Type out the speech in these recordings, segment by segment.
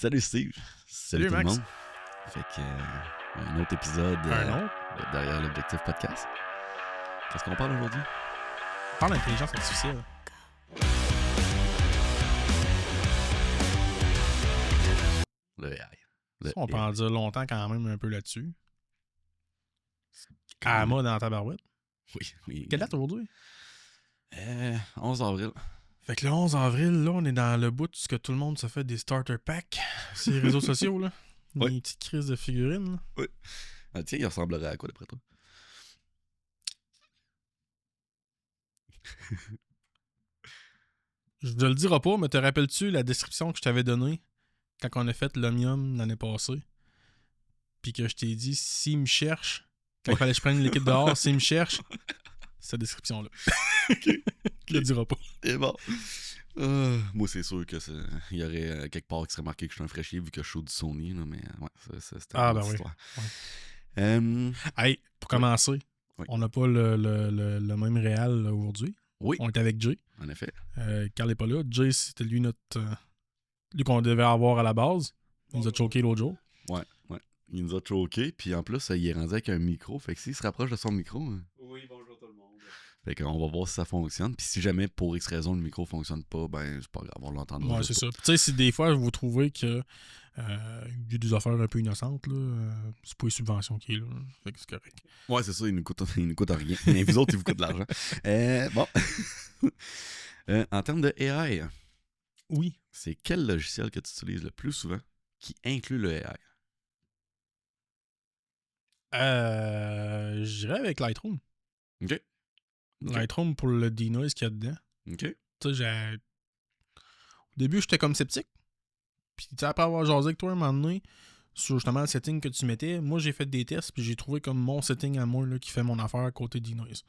Salut Steve. Salut tout Max. le monde. Fait que un autre épisode de Derrière l'Objectif Podcast. Qu'est-ce qu'on parle aujourd'hui? On parle d'intelligence artificielle. Le AI. Ça, on peut en dire longtemps quand même un peu là-dessus. À la mode dans ta barouette. Oui. Quelle date aujourd'hui? 11 avril. Fait que le 11 avril, là, on est dans le bout de ce que tout le monde se fait des starter packs sur les réseaux sociaux, là. Oui. Des petites crises de figurines, là. Oui. Ah, tiens, il ressemblerait à quoi d'après toi? Je te le dirai pas, mais te rappelles-tu la description que je t'avais donnée quand on a fait l'Omnium l'année passée? Puis que je t'ai dit, s'il me cherche, quand il fallait que je prenne l'équipe dehors, s'il me cherche, cette description-là. Je le dirai pas. Et bon. Moi, c'est sûr que il y aurait quelque part qui serait marqué que je suis un fraîchier vu que je suis du Sony, là, mais ouais, c'était une autre histoire. Oui. Hey, pour commencer, oui. on n'a pas le même réal là, aujourd'hui. Oui. On est avec Jay. En effet. Carl n'est pas là. Jay, c'était lui lui qu'on devait avoir à la base. Il nous a choqué l'autre jour. Ouais. Il nous a choqué, puis en plus, il est rendu avec un micro. Fait que s'il se rapproche de son micro. Oui, bonjour tout le monde. Fait qu'on va voir si ça fonctionne. Puis si jamais, pour X raison, le micro fonctionne pas, ben c'est pas grave, on l'entendra. Ouais, c'est ça. Tu sais, si des fois vous trouvez que il y a des affaires un peu innocentes, là, c'est pas les subventions qui est là. Fait que c'est correct. Ouais, c'est ça, il nous coûte rien. Mais vous autres, il vous coûte de l'argent. Bon. En termes de AI, oui. C'est quel logiciel que tu utilises le plus souvent qui inclut le AI? Je dirais avec Lightroom. OK. Lightroom pour le denoise qu'il y a dedans. OK. Tu sais, au début, j'étais comme sceptique. Puis, tu sais, après avoir jasé avec toi un moment donné, sur justement le setting que tu mettais, moi, j'ai fait des tests, puis j'ai trouvé comme mon setting à moi là, qui fait mon affaire côté denoise.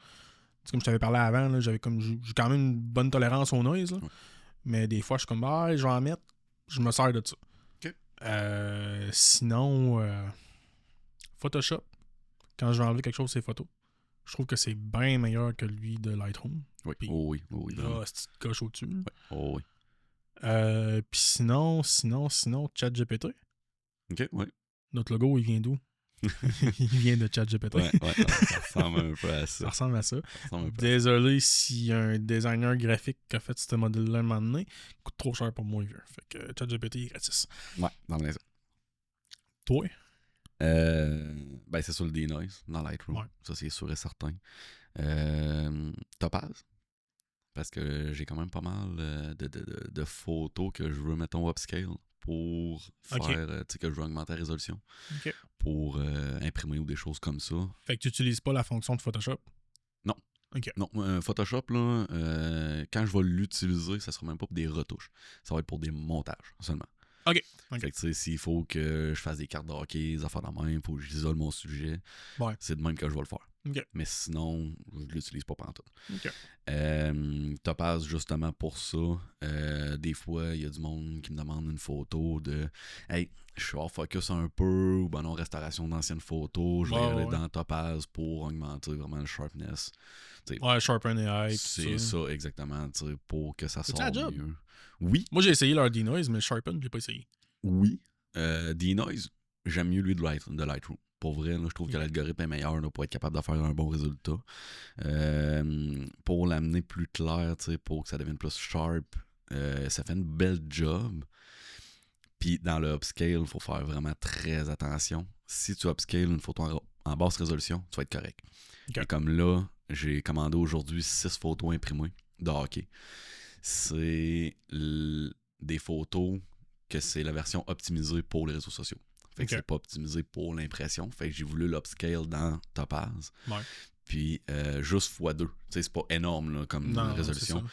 Comme je t'avais parlé avant, là, j'ai quand même une bonne tolérance au noise. Là, ouais. Mais des fois, je suis comme, je vais en mettre, je me sers de ça. OK. Sinon, Photoshop, quand je vais enlever quelque chose, c'est photo. Je trouve que c'est bien meilleur que lui de Lightroom. Oui. Puis, oui. là, c'est une coche au-dessus. Oui. Oh, oui. Puis sinon, ChatGPT. OK, oui. Notre logo, il vient d'où? Il vient de ChatGPT. Ouais, ça ressemble un peu à ça. Ça ressemble à ça. Un peu Désolé s'il y a un designer graphique qui a fait ce modèle-là un moment donné. Il coûte trop cher pour moi, vieux. Fait que ChatGPT est gratis. Ouais, dans les... Toi? Ben, c'est sur le denoise, dans Lightroom. Ouais. Ça, c'est sûr et certain. Topaz. Parce que j'ai quand même pas mal de photos que je veux, mettons, upscale pour faire, tu sais, que je veux augmenter la résolution. OK. Pour imprimer ou des choses comme ça. Fait que tu n'utilises pas la fonction de Photoshop? Non. OK. Non, Photoshop, là, quand je vais l'utiliser, ça sera même pas pour des retouches. Ça va être pour des montages seulement. OK. Fait que, tu sais, s'il faut que je fasse des cartes de hockey, des affaires de même, il faut que j'isole mon sujet, c'est de même que je vais le faire. Okay. Mais sinon, je l'utilise pas pantoute. OK. Topaz, justement pour ça, des fois, il y a du monde qui me demande une photo de « Hey, je suis hors focus un peu » ou « Ben non, restauration d'anciennes photos. » Je vais aller dans Topaz pour augmenter vraiment le sharpness. T'sais, Sharpen AI. C'est ça, exactement, pour que ça sorte mieux. Oui. Moi, j'ai essayé leur denoise, mais Sharpen, je l'ai pas essayé. Oui. Denoise, j'aime mieux lui de Lightroom. Pour vrai, là, je trouve que l'algorithme est meilleur là, pour être capable de faire un bon résultat. Pour l'amener plus clair, pour que ça devienne plus sharp, ça fait une belle job. Puis dans le upscale, il faut faire vraiment très attention. Si tu upscales une photo en basse résolution, tu vas être correct. Okay. Et comme là, j'ai commandé aujourd'hui 6 photos imprimées de hockey. C'est des photos que c'est la version optimisée pour les réseaux sociaux. Fait que c'est pas optimisé pour l'impression. Fait que j'ai voulu l'upscale dans Topaz. Ouais. Puis juste x2. C'est pas énorme là, comme résolution.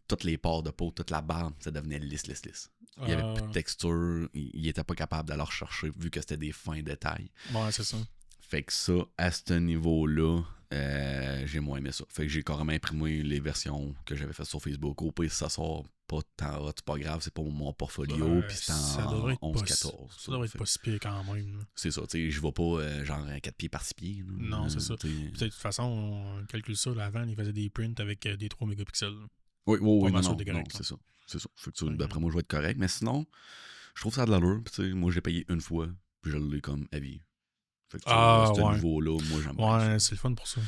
Toutes les pores de peau, toute la barbe, ça devenait lisse. Il n'y avait plus de texture. Il était pas capable d'aller rechercher vu que c'était des fins détails. Ouais, c'est ça. Fait que ça, à ce niveau-là, j'ai moins aimé ça. Fait que j'ai carrément imprimé les versions que j'avais faites sur Facebook. Au pire, si ça sort pas tant hot, c'est pas grave, c'est pas mon portfolio, puis c'est en 11-14. Ça devrait être pas si pire quand même. Là. C'est ça, tu sais, je vais pas genre 4 pieds par 6 pieds. Là. Non, c'est ça. Puis de toute façon, on calcule ça, là, avant, ils faisaient des prints avec des 3 mégapixels. Oui, non, c'est ça. Fait que d'après moi, je vais être correct. Mais sinon, Je trouve ça de l'allure. Puis, tu sais, moi, j'ai payé une fois, puis je l'ai comme à vie. Fait que, tu sais, Ah, à ce ouais. niveau-là, moi, j'aime bien ça. Ouais, c'est le fun pour ça.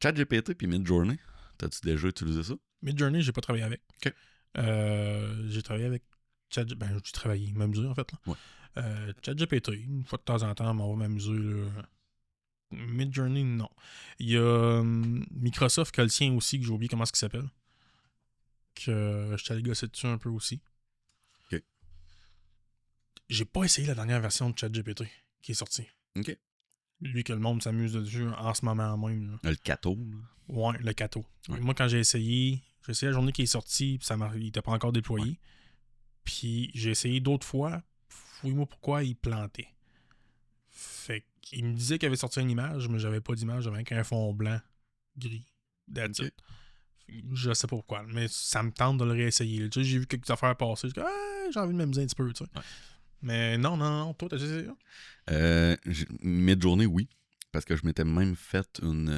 ChatGPT puis Midjourney, t'as-tu déjà utilisé ça? Midjourney, j'ai pas travaillé avec. Ok. J'ai travaillé avec ChatGPT. Ben, j'ai travaillé, m'amuser en fait. Là. Ouais. ChatGPT, une fois de temps en temps, on va m'amuser. Là. Midjourney, non. Il y a Microsoft qui a le sien aussi, que j'ai oublié comment il s'appelle. Que je suis allé gosser dessus un peu aussi. Ok. J'ai pas essayé la dernière version de ChatGPT qui est sortie. OK. Lui que le monde s'amuse dessus en ce moment même. Là. Le Cato, là. Ouais, le Cato. Ouais. Moi, quand j'ai essayé la journée qui est sortie, puis il était pas encore déployé. Ouais. Puis j'ai essayé d'autres fois. Fouille-moi pourquoi il plantait. Fait qu'il me disait qu'il avait sorti une image, mais j'avais pas d'image, j'avais qu'un fond blanc, gris. That's it. Je sais pas pourquoi, mais ça me tente de le réessayer. Tu sais, j'ai vu quelques affaires passer, j'ai envie de m'amuser un petit peu, tu sais. Ouais. Mais non, toi, t'as essayé ça? Mid-journée, oui. Parce que je m'étais même fait une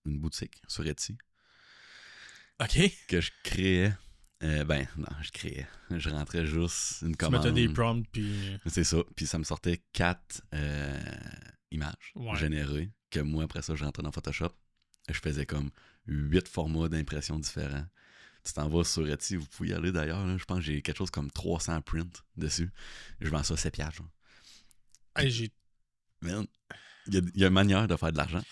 boutique sur Etsy OK. que je créais. Non, je créais. Je rentrais juste une Tu commande. mettais des prompts, puis... C'est ça. Puis ça me sortait 4 images générées que moi, après ça, je rentrais dans Photoshop. Je faisais comme 8 formats d'impression différents. Tu t'en vas sur Etsy, vous pouvez y aller d'ailleurs. Là. Je pense que j'ai quelque chose comme 300 prints dessus. Je vends ça 7 piastres. Hey, Man, il y a une manière de faire de l'argent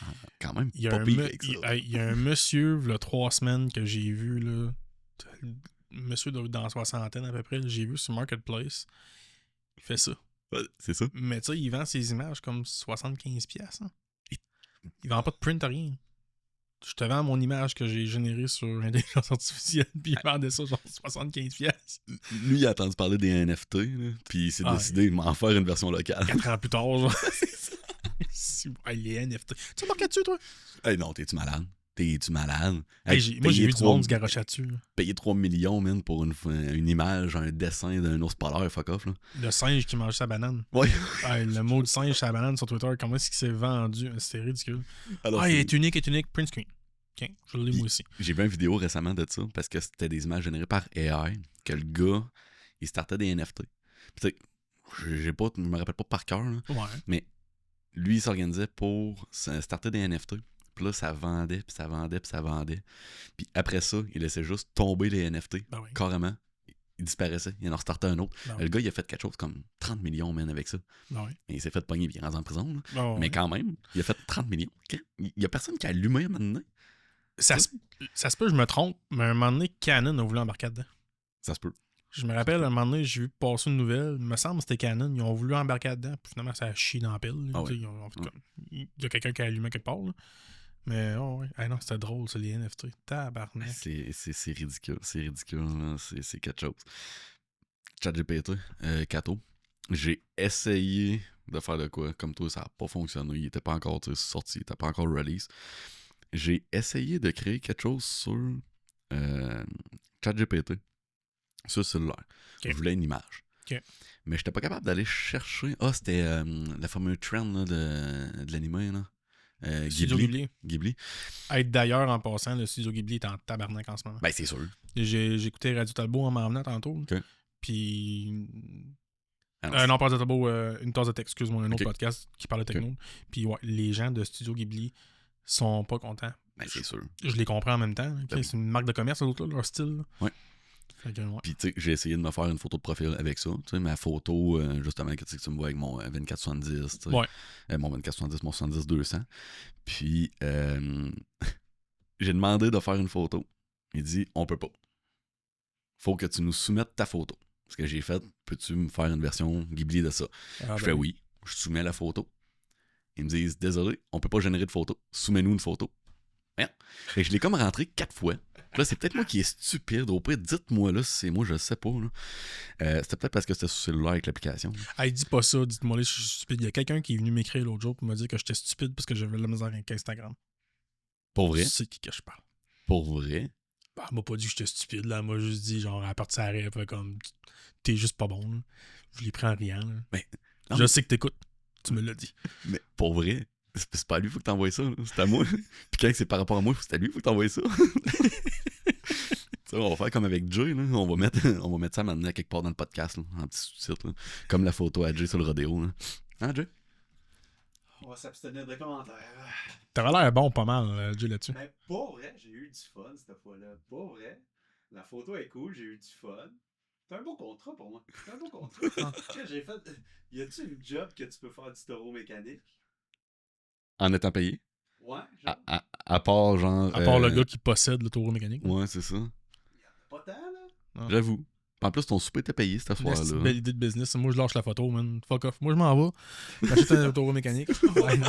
quand même. Il y a un monsieur, il y a 3 semaines que j'ai vu, là, monsieur dans la soixantaine à peu près, j'ai vu sur Marketplace. Il fait ça. Ouais, c'est ça. Mais tu sais, il vend ses images comme 75$. Hein. Il vend pas de print, rien. Je te vends mon image que j'ai générée sur intelligence artificielle, puis il vendait ça genre 75$. Lui, il a entendu parler des NFT, là, puis il s'est décidé de m'en faire une version locale. 4 ans plus tard, genre. Les NFT. Tu as marqué dessus, toi? Hey, non, t'es-tu malade? T'es-tu malade? Moi, j'ai vu du monde se garocher dessus. Payer 3 millions, man, pour une image, un dessin d'un ours polaire, fuck off, là. Le singe qui mange sa banane. Ouais. Le mot de singe sa banane sur Twitter, comment est-ce qu'il s'est vendu? C'était ridicule. Alors, il est unique, print screen. OK, je l'ai moi aussi. J'ai vu une vidéo récemment de ça, parce que c'était des images générées par AI, que le gars, il startait des NFT. Puis je me rappelle pas par cœur, là, mais lui, il s'organisait pour starter des NFT. Puis là, ça vendait, puis ça vendait, puis ça vendait. Puis après ça, il laissait juste tomber les NFT. Carrément. Il disparaissait. Il en a restarté un autre. Le gars, il a fait quelque chose comme 30 millions, man, avec ça. Et il s'est fait pogner, puis il est rentré en prison. Mais quand même, il a fait 30 millions. Il y a personne qui a allumé maintenant. Ça se peut, je me trompe, mais à un moment donné, Canon a voulu embarquer dedans. Ça se peut. Je me rappelle, à un moment donné, j'ai vu passer une nouvelle. Il me semble que c'était Canon. Ils ont voulu embarquer dedans. Puis finalement, ça a chié dans la pile. Il y a quelqu'un qui a allumé quelque part. Là. Mais non, c'était drôle, c'est les NFT. Tabarnak. C'est ridicule. C'est ridicule. C'est quelque chose. ChatGPT, Cato. J'ai essayé de faire de quoi. Comme toi, ça n'a pas fonctionné. Il n'était pas encore sorti. Il n'était pas encore release. J'ai essayé de créer quelque chose sur ChatGPT. Sur cellulaire. Je voulais une image. Mais je n'étais pas capable d'aller chercher. C'était la fameuse trend là, de l'anime. Studio Ghibli. D'ailleurs, en passant, le Studio Ghibli est en tabarnak en ce moment. Ben, c'est sûr. J'ai écouté Radio Talbot en m'en venant tantôt. Puis. Non, pas Radio Talbot, une tasse de tech, excuse-moi, un autre podcast qui parle de techno. Puis les gens de Studio Ghibli sont pas contents. Ben, c'est sûr. Je les comprends en même temps. C'est une marque de commerce, leur style. Ouais. Puis, tu sais, j'ai essayé de me faire une photo de profil avec ça. Tu sais, ma photo, justement, que tu me vois avec mon 2470. Mon 2470, mon 70-200. Puis, j'ai demandé de faire une photo. Il dit, on peut pas. Faut que tu nous soumettes ta photo. Ce que j'ai fait, peux-tu me faire une version Ghibli de ça? Je fais oui. Je soumets la photo. Ils me disent, désolé, on peut pas générer de photo. Soumets-nous une photo. Merde. Et je l'ai comme rentré 4 fois. Là, c'est peut-être moi qui est stupide. Au pire, dites-moi là si c'est moi, je sais pas. C'était peut-être parce que c'était sur cellulaire avec l'application. Dis pas ça, dites-moi là, je suis stupide. Il y a quelqu'un qui est venu m'écrire l'autre jour pour me dire que j'étais stupide parce que j'avais la misère avec Instagram. Pour vrai? C'est qui que je parle. Pour vrai? Elle m'a pas dit que j'étais stupide, là. Elle m'a juste dit, genre, à partir de sa rêve, comme, t'es juste pas bon, là. Je l'ai pris en riant, là. Mais, je sais que t'écoutes. Tu me l'as dit. Mais pour vrai, c'est pas à lui, faut que t'envoies ça. C'est à moi. Puis quand c'est par rapport à moi, c'est à lui, faut que t'envoies ça. On va faire comme avec Jay, là. On va mettre ça maintenant quelque part dans le podcast, là, en petit sous-titre, là. Comme la photo à Jay sur le rodéo. Là. Hein, Jay? On va s'abstenir de commentaires. T'avais l'air bon pas mal, Jay, là-dessus. Mais pour vrai, j'ai eu du fun cette fois-là. Pour vrai, la photo est cool, j'ai eu du fun. C'est un beau contrat pour moi. C'est un beau contrat. J'ai fait. Y a-tu une job que tu peux faire du taureau mécanique? En étant payé? Ouais, genre. À part, genre... À part le gars qui possède le taureau mécanique. Ouais, c'est ça. Y en a pas tant, là. Non. J'avoue. En plus, ton souper était payé cette Une fois-là. petite belle idée de business. Moi, je lâche la photo, man. Fuck off. Moi, je m'en vais. J'achète un taureau mécanique. Ouais, non.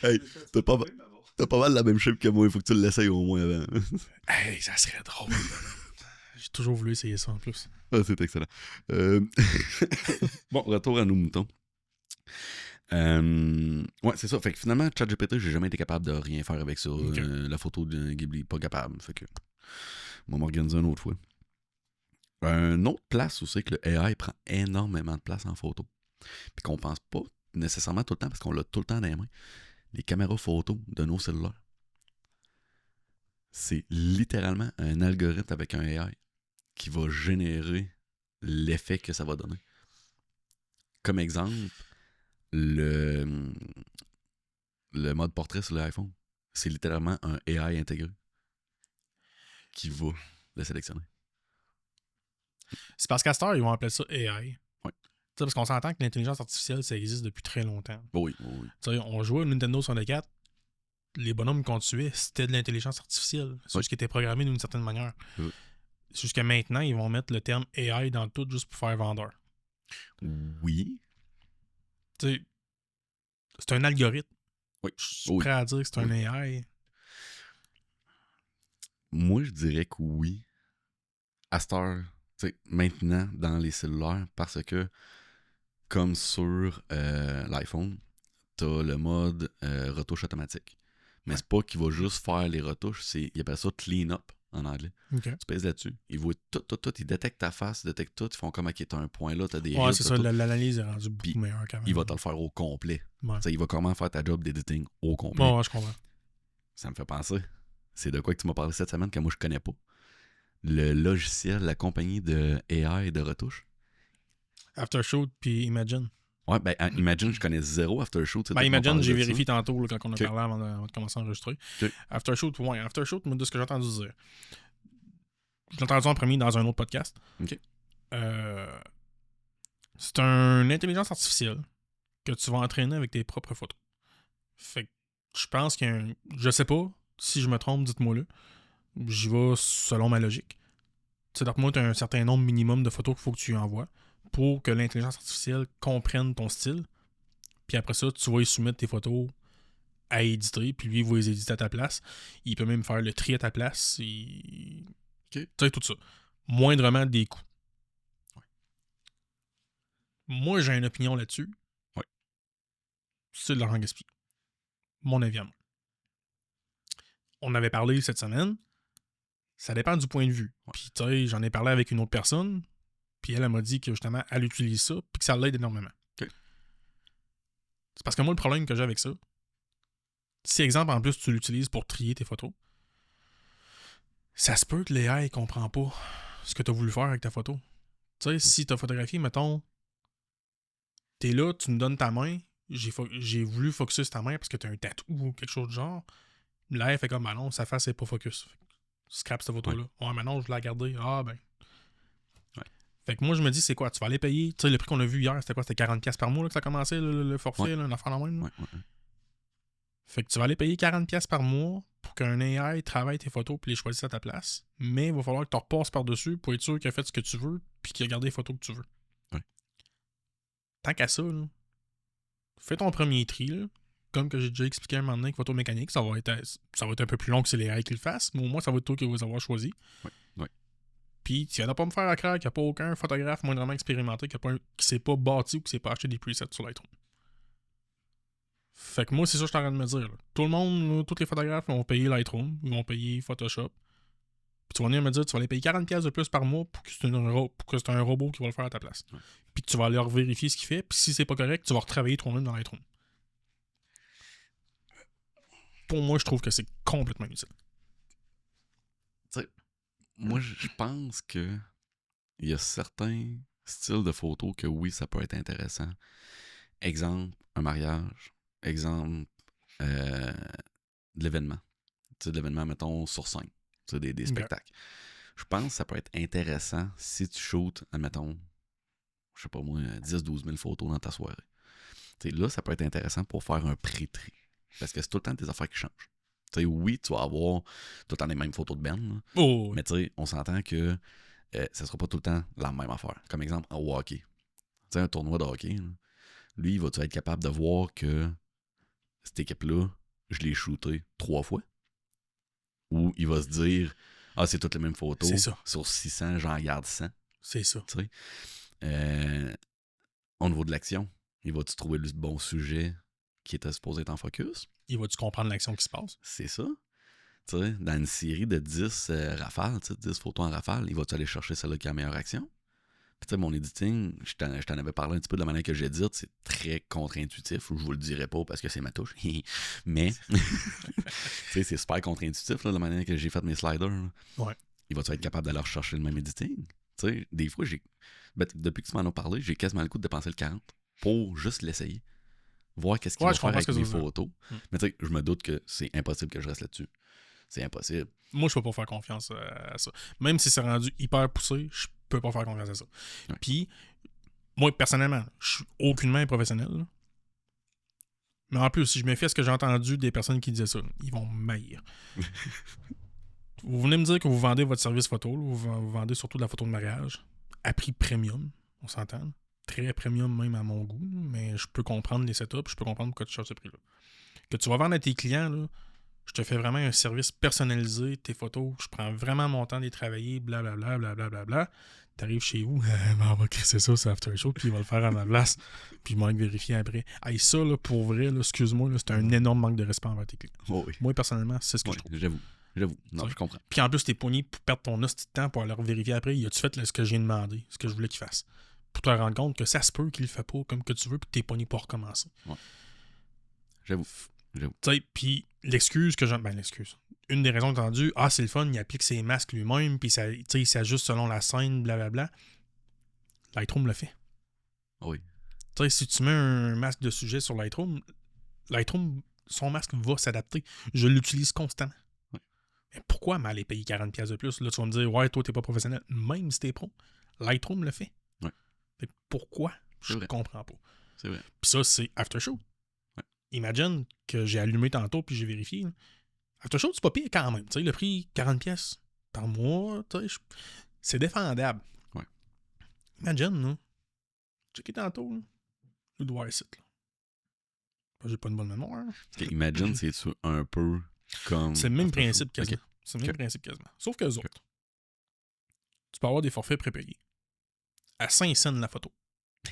Hey, t'as pas mal la même shape que moi. Il faut que tu l'essayes au moins avant. Hey, ça serait drôle. J'ai toujours voulu essayer ça en plus. Ah, c'est excellent. Bon, retour à nos moutons. Ouais, c'est ça. Fait que finalement, ChatGPT, j'ai jamais été capable de rien faire avec ça. Okay. La photo de Ghibli, pas capable. Fait que on va m'organiser une autre fois. Une autre place où c'est que le AI prend énormément de place en photo. Puis qu'on pense pas nécessairement tout le temps parce qu'on l'a tout le temps dans les mains. Les caméras photo de nos cellulaires. C'est littéralement un algorithme avec un AI qui va générer l'effet que ça va donner. Comme exemple, le mode portrait sur l'iPhone, c'est littéralement un AI intégré qui va le sélectionner. C'est parce qu'à cette heure, ils vont appeler ça AI. Ouais. T'sais, parce qu'on s'entend que l'intelligence artificielle, ça existe depuis très longtemps. Oui, oui. T'sais, on jouait au Nintendo 64, les bonhommes qu'on tuait, c'était de l'intelligence artificielle. C'est juste qui était programmé d'une certaine manière. Oui. C'est juste que maintenant, ils vont mettre le terme AI dans tout juste pour faire vendeur. Oui. T'sais, c'est un algorithme. Oui. Je suis prêt à dire que c'est un AI. Moi, je dirais que oui. À cette heure, maintenant, dans les cellulaires, parce que, comme sur l'iPhone, t'as le mode retouche automatique. Mais c'est pas qu'il va juste faire les retouches, il appelle ça clean up en anglais. Okay. Tu pèses là-dessus, ils voient tout, ils détectent ta face, ils détectent tout, ils font comme, ok, t'as un point là, t'as des Ouais, rides, c'est t'as ça, tout. l'analyse est rendue beaucoup Puis, meilleure quand même. Il va te le faire au complet. Ouais. Il va comment faire ta job d'editing au complet. Ouais, je comprends. Ça me fait penser. C'est de quoi que tu m'as parlé cette semaine que moi je connais pas. Le logiciel, la compagnie de AI et de retouche. Aftershoot puis Imagine. Ouais, ben Imagine, je connais zéro Aftershoot. Ben Imagine, j'ai vérifié tantôt là, quand on a Okay. parlé avant de commencer à enregistrer. Okay. Aftershoot, ouais. Aftershoot, de ce que j'ai entendu dire. Je l'ai entendu en premier dans un autre podcast. OK. C'est une intelligence artificielle que tu vas entraîner avec tes propres photos. Fait que je pense qu'il y a un... Je sais pas, si je me trompe, dites-moi là. J'y vais selon ma logique. Tu sais, d'après moi, tu as un certain nombre minimum de photos qu'il faut que tu envoies pour que l'intelligence artificielle comprenne ton style. Puis après ça, tu vas y soumettre tes photos à éditer, puis lui, il va les éditer à ta place. Il peut même faire le tri à ta place. Okay. Tu sais, tout ça. Moindrement des coûts. Ouais. Moi, j'ai une opinion là-dessus. Ouais. C'est de l'argent gaspillé. Mon avis à moi. On avait parlé cette semaine. Ça dépend du point de vue. Ouais. Puis, tu sais, j'en ai parlé avec une autre personne. Puis elle m'a dit que justement, elle utilise ça, puis que ça l'aide énormément. Okay. C'est parce que moi, le problème que j'ai avec ça, si, exemple, en plus, tu l'utilises pour trier tes photos, ça se peut que l'AI ne comprend pas ce que tu as voulu faire avec ta photo. Tu sais, si tu as photographié, mettons, t'es là, tu me donnes ta main, j'ai voulu focuser sur ta main parce que tu as un tatou ou quelque chose de genre, l'AI fait comme, bah non, sa face n'est pas focus. Scrap cette photo-là. Ouais, mais non, je l'ai gardée. Ah, ben. Ouais. Fait que moi, je me dis, c'est quoi? Tu vas aller payer. Tu sais, le prix qu'on a vu hier, c'était quoi? C'était 40$ par mois là, que ça commençait, le forfait, là, une affaire en même. Ouais. Fait que tu vas aller payer 40$ par mois pour qu'un AI travaille tes photos puis les choisisse à ta place. Mais il va falloir que tu repasses par-dessus pour être sûr qu'il a fait ce que tu veux puis qu'il a gardé les photos que tu veux. Ouais. Tant qu'à ça, là, fais ton premier tri, là. Comme que j'ai déjà expliqué un moment donné avec photo mécanique, ça va être un peu plus long que c'est les AI qui le fassent, mais au moins ça va être toi qui vas les avoir choisis. Ouais. Puis tu viens pas me faire à craindre qu'il n'y a pas aucun photographe moindrement expérimenté qui s'est pas bâti ou qui s'est pas acheté des presets sur Lightroom. Fait que moi, c'est ça que je suis en train de me dire. Là. Tout le monde, là, tous les photographes vont payer Lightroom, ils vont payer Photoshop. Puis tu vas venir me dire, tu vas aller payer 40$ de plus par mois pour que c'est un robot qui va le faire à ta place. Ouais. Puis tu vas aller vérifier ce qu'il fait, puis si c'est pas correct, tu vas retravailler toi-même dans Lightroom. Pour moi, je trouve que c'est complètement inutile. Tu sais, moi, je pense que il y a certains styles de photos que oui, ça peut être intéressant. Exemple, un mariage. Exemple, de l'événement. Tu sais, de l'événement, mettons, sur scène. Tu sais, des Ok. spectacles. Je pense que ça peut être intéressant si tu shootes, admettons, je sais pas moi, 10-12 000 photos dans ta soirée. Tu sais, là, ça peut être intéressant pour faire un pré-tri. Parce que c'est tout le temps des affaires qui changent. Tu sais, oui, tu vas avoir tout le temps les mêmes photos de Ben, là, Oh, mais tu sais, on s'entend que ça sera pas tout le temps la même affaire. Comme exemple, en hockey. Tu sais, un tournoi de hockey, là, lui, vas-tu être capable de voir que cette équipe-là, je l'ai shooté 3 fois? Ou il va se dire, ah, c'est toutes les mêmes photos. C'est ça. Sur 600, j'en garde 100. c'est ça. Tu sais. Au niveau de l'action, il va-tu trouver le bon sujet qui était supposé être en focus? Il va-tu comprendre l'action qui se passe? C'est ça. Tu sais, dans une série de 10 rafales, tu sais, 10 photos en rafale, il va-tu aller chercher celle-là qui a la meilleure action? Puis, tu sais, mon editing, je t'en avais parlé un petit peu de la manière que j'édite, c'est très contre-intuitif. Je vous le dirai pas parce que c'est ma touche. Mais, tu sais, c'est super contre-intuitif, là, la manière que j'ai fait mes sliders. Là. Ouais. Il va-tu être capable d'aller rechercher le même editing? Tu sais, des fois, depuis que tu m'en as parlé, j'ai quasiment le coup de dépenser le 40 pour juste l'essayer. Voir qu'est-ce qu'il Ouais, va je faire comprends avec ce que mes tu veux dire. photos. Mais tu sais, je me doute que c'est impossible que je reste là-dessus. C'est impossible. Moi, je peux pas faire confiance à ça. Même si c'est rendu hyper poussé, je peux pas faire confiance à ça. Ouais. Puis, moi, personnellement, je suis aucunement professionnel. Là. Mais en plus, si je me fie à ce que j'ai entendu des personnes qui disaient ça, ils vont m'haïr. Vous venez me dire que vous vendez votre service photo, là, vous vendez surtout de la photo de mariage, à prix premium, on s'entend. Là. Très premium même à mon goût, mais je peux comprendre les setups, je peux comprendre pourquoi tu cherches ce prix-là. Que tu vas vendre à tes clients, là, je te fais vraiment un service personnalisé, tes photos, je prends vraiment mon temps de les travailler, blablabla, blablabla. T'arrives chez vous, on va crisser ça, c'est After Show, puis il va le faire à ma place, puis il va vérifier après. Hey, ça, là, pour vrai, là, excuse-moi, là, c'est un énorme manque de respect envers tes clients. Oh, oui. Moi, personnellement, c'est ce que Oui, je trouve. J'avoue. Non, Ouais. je comprends. Puis en plus, t'es pogné pour perdre ton hostie de temps pour aller vérifier après. Y a-tu fait là, ce que j'ai demandé, ce que je voulais qu'il fasse? Pour te rendre compte que ça se peut qu'il le fait pas comme que tu veux, puis que t'es pogné pour recommencer. J'avoue. Tu sais, puis l'excuse que j'en. Ben, l'excuse. Une des raisons entendues, c'est le fun, il applique ses masques lui-même, puis ça, il s'ajuste selon la scène, blablabla. Lightroom le fait. Oui. Tu sais, si tu mets un masque de sujet sur Lightroom, son masque va s'adapter. Je l'utilise constamment. Oui. Mais pourquoi m'aller payer 40$ de plus? Là, tu vas me dire, ouais, toi, t'es pas professionnel. Même si t'es pro, Lightroom le fait. Oui. Fait que pourquoi? Je vrai. comprends pas. C'est vrai. Puis ça, c'est Aftershoot. Ouais. Imagine que j'ai allumé tantôt puis j'ai vérifié. Là. Aftershoot, c'est pas pire quand même. Tu sais, le prix, 40$ par mois, tu sais, c'est défendable. Ouais. Imagine, là. Checker tantôt, là. Le doigt site, là. J'ai pas une bonne mémoire. Là. Okay, imagine, c'est-tu un peu comme. C'est le même After principe Shoot? quasiment. Ok. C'est le même Ok. principe quasiment. Sauf que les autres. Tu peux avoir des forfaits prépayés. À 5 cents la photo.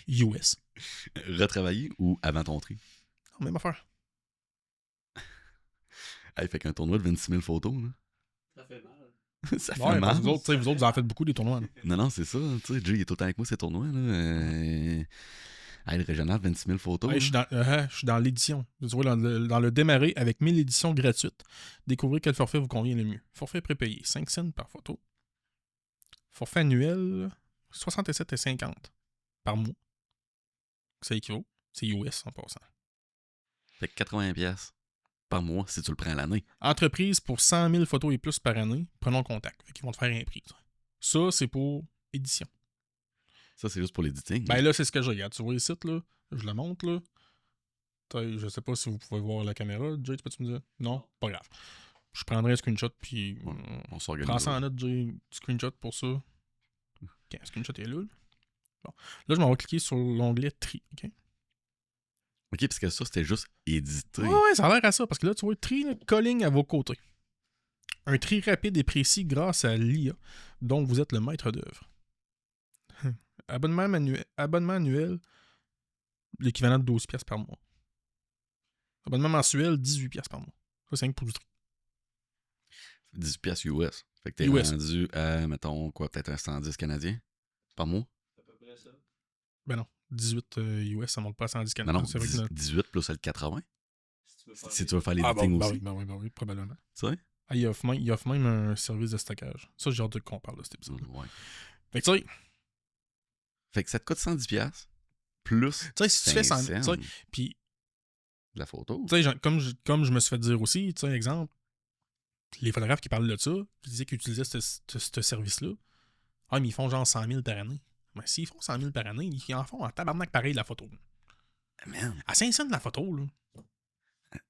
US. Retravailler ou avant ton tri? Non, même affaire. Hey, fait qu'un tournoi de 26 000 photos, là. Ça fait mal. Ça fait Ouais, mal. vous autres, vous en faites beaucoup des tournois. Là. Non, c'est ça. Tu sais, Jay, il est tout le temps avec moi, ces tournois, là. Hey, le régional, 26 000 photos. Ouais, là. je suis dans l'édition. Tu vois, dans le démarrer avec 1000 éditions gratuites. Découvrez quel forfait vous convient le mieux. Forfait prépayé, 5 cents par photo. Forfait annuel, 67,50 par mois. Ça équivaut. C'est US en passant. Fait que 80$ par mois si tu le prends à l'année. Entreprise pour 100 000 photos et plus par année, prenons contact. Fait qu'ils vont te faire un prix. Ça, c'est pour édition. Ça, c'est juste pour l'editing. Ben là, c'est ce que je regarde. Tu vois le site, là? Je le montre, là. Je sais pas si vous pouvez voir la caméra. Jay, tu peux-tu me dire? Non? Pas grave. Je prendrai un screenshot, puis... Ouais, on s'organise. prends ça en note, Jay. Screenshot pour ça. OK, un screenshot est là. Bon. Là, je m'en vais cliquer sur l'onglet tri. OK? Ok, parce que ça, c'était juste édité. Ouais, ça a l'air à ça. Parce que là, tu vois, tri, calling à vos côtés. Un tri rapide et précis grâce à l'IA, dont vous êtes le maître d'œuvre. Abonnement annuel, l'équivalent de 12$ par mois. Abonnement mensuel, 18$ par mois. Ça, c'est rien que pour du tri. 18$ US. Fait que t'es US. rendu à, mettons, quoi, peut-être un 110 canadiens par mois? C'est à peu près ça. Ben non, 18 US, ça monte pas à 110 Non, canadiens. non, C'est vrai que 18 plus le 80. Si tu veux faire Si des- tu veux faire Ah, l'editing ben aussi. oui, ben oui, probablement. Tu sais? Ah, il offre même un service de stockage. Ça, j'ai hâte qu'on parle de cet épisode. Ouais. Fait que, tu Fait que ça te coûte 110$ plus sais, si tu fais 100, 5 tu cents sais, puis, de la photo. tu sais, comme je me suis fait dire aussi, tu sais, exemple, les photographes qui parlent de ça, qui disaient qu'ils utilisaient ce service-là, ah, mais ils font genre 100 000 par année. Mais s'ils font 100 000 par année, ils en font en tabarnak pareil de la photo. Man, À 5 cents de la photo, là.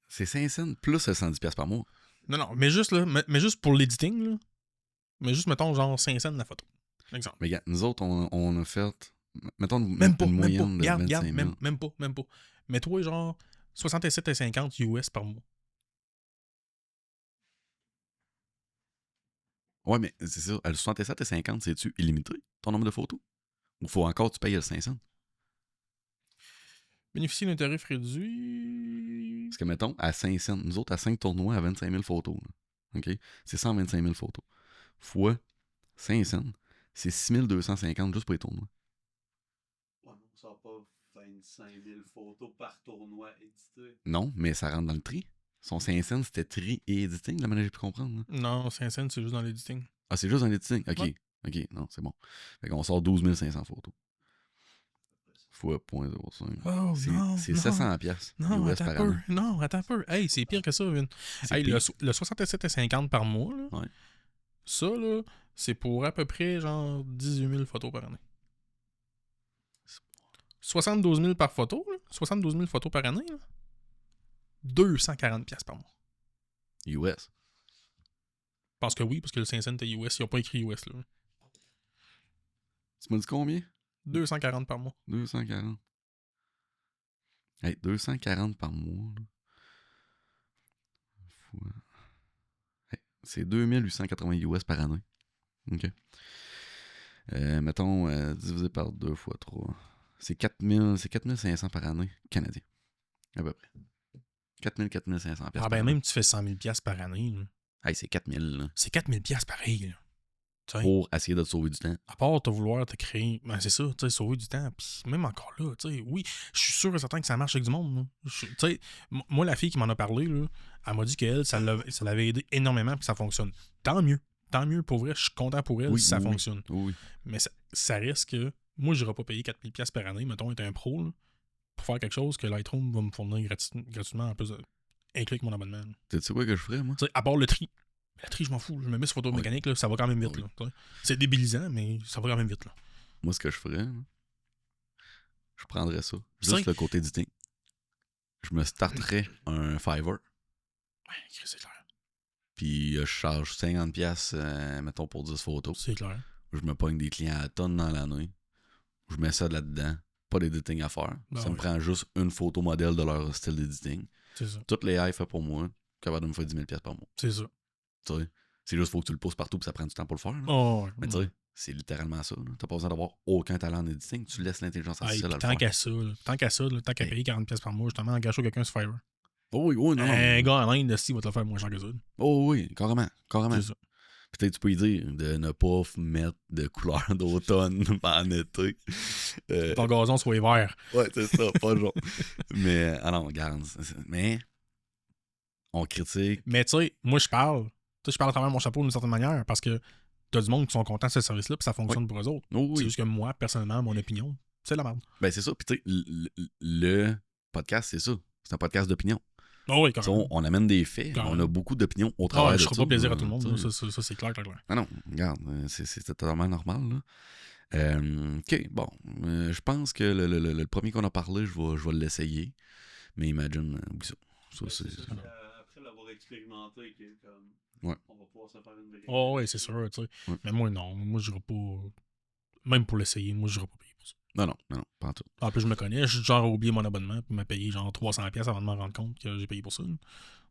c'est 5 cents plus 110$ par mois. Non, mais juste, là, mais juste pour l'editing, là. Mais juste, mettons, genre 5 cents de la photo. Exemple. Mais regarde, nous autres, on a fait, mettons, Même pas, une même pas. moyenne de Regarde, 25 000. même pas. Mets-toi genre 67,50 US par mois. Ouais, mais c'est ça. Le 67,50, c'est-tu illimité, ton nombre de photos? Ou faut encore que tu payes le 500? Bénéficier d'un tarif réduit. Parce que, mettons, à 500, nous autres, à 5 tournois, à 25 000 photos, là, OK? C'est 125 000 photos. Fois 500, c'est 6 250 juste pour les tournois. Ouais, mais on sort pas 25 000 photos par tournoi édité. Non, mais ça rentre dans le tri. Son 500, c'était tri et editing, de la manière que j'ai pu comprendre. Là. Non, 5 cents, c'est juste dans l'editing. Ah, c'est juste dans l'editing? OK. Ouais. OK, non, c'est bon. Fait qu'on sort 12 500 photos. Fois 0.05. Oh, non, C'est non. 700$ Non, US attends par un peu. année. Non, attends un peu. Hey, c'est pire que ça, Vin. C'est Hey, pire. le 67,50 par mois, là, Ouais. ça, là, c'est pour à peu près genre 18 000 photos par année. 72 000 par photo, là. 72 000 photos par année, là. 240$ par mois. US. Je pense que oui, parce que le 500 était US. Ils n'ont pas écrit US, là. Tu m'as dit combien? 240 par mois. 240. Hey, 240 par mois. Là. Fois... Hey, c'est 2880 US par année. OK. Mettons, divisé par 2 fois 3. C'est 4500 par année canadien. À peu près. 4500 Ah ben même tu fais 100 000$ par année. Là. Hey, c'est 4000 là. C'est 4 000$ pareil. Là. T'sais, Pour essayer de te sauver du temps. à part te vouloir te créer. Ben c'est ça, tu sais, sauver du temps. Puis même encore là, tu sais, oui, je suis sûr et certain que ça marche avec du monde. Là. Tu sais, moi, la fille qui m'en a parlé, là, elle m'a dit qu'elle, ça l'avait aidé énormément puis ça fonctionne. Tant mieux. Tant mieux pour vrai, je suis content pour elle Oui, si ça oui, fonctionne. Oui. Mais ça reste que moi, je n'irai pas payer 4 000$ par année, mettons, être un pro, là, pour faire quelque chose que Lightroom va me fournir gratuitement en plus inclus avec mon abonnement. Tu sais quoi que je ferais, moi? Tu sais, à part le tri. Le tri, je m'en fous. Je me mets sur photo mécanique, là, ça va quand même vite. Oui. Là, tu sais. C'est débilisant, mais ça va quand même vite. Là. Moi, ce que je ferais, là, je prendrais ça. C'est Juste le côté editing. Je me starterais un Fiverr. Ouais, c'est clair. Puis je charge 50$, mettons, pour 10 photos. C'est clair. Je me pogne des clients à tonnes dans l'année. Je mets ça là-dedans. Pas d'editing à faire. Ben ça me oui. prend juste une photo modèle de leur style d'editing. C'est ça. Toutes les AI fait pour moi. Capable de me faire 10 000$ par mois. C'est ça. Tu sais, c'est juste faut que tu le pousses partout puis ça prend du temps pour le faire. Là. Oh, ouais. Mais tu sais, c'est littéralement ça. Là. T'as pas besoin d'avoir aucun talent en editing. Tu laisses l'intelligence artificielle à le tant faire. qu'à ça, tant qu'à payer 40$ par mois, justement, engage quelqu'un sur Fiverr. Oh oui, oui, non. Un gars en Inde, si, va te le faire moins cher que ça. Oh oui, carrément. Carrément. C'est ça. Peut-être tu peux lui dire de ne pas mettre de couleur d'automne en été. Ton gazon soit vert. Ouais, c'est ça, pas genre. Mais, non, regarde. Mais, on critique. Mais tu sais, moi, je parle. Tu sais, je parle à travers mon chapeau d'une certaine manière parce que t'as du monde qui sont contents de ce service-là puis ça fonctionne pour eux autres. Oh C'est oui. juste que moi, personnellement, mon opinion, c'est la merde. Ben, c'est ça. Puis, tu sais, le podcast, c'est ça. C'est un podcast d'opinion. Oh oui, Tu sais, carrément. on amène des faits. Carrément. On a beaucoup d'opinions au Ah, travers ouais, de je ça. ferai pas plaisir à tout le monde. tu là. sais. Ça, c'est clair. Ah non, regarde, c'est totalement normal. Là. OK, bon. Je pense que le premier qu'on a parlé, je vais l'essayer. Mais imagine, oui, ça. Ça, c'est... Après l'avoir expérimenté, que, comme, Ouais. on va pouvoir se faire une vraie. Oh oui, c'est sûr, tu sais. Ouais. Mais moi, non. Moi, je pas. Même pour l'essayer, moi, je pas payer pour ça. Non, pas en tout. En plus, je me connais. Je suis genre oublié mon abonnement puis m'a payé genre 300$ avant de m'en rendre compte que j'ai payé pour ça. Ouais.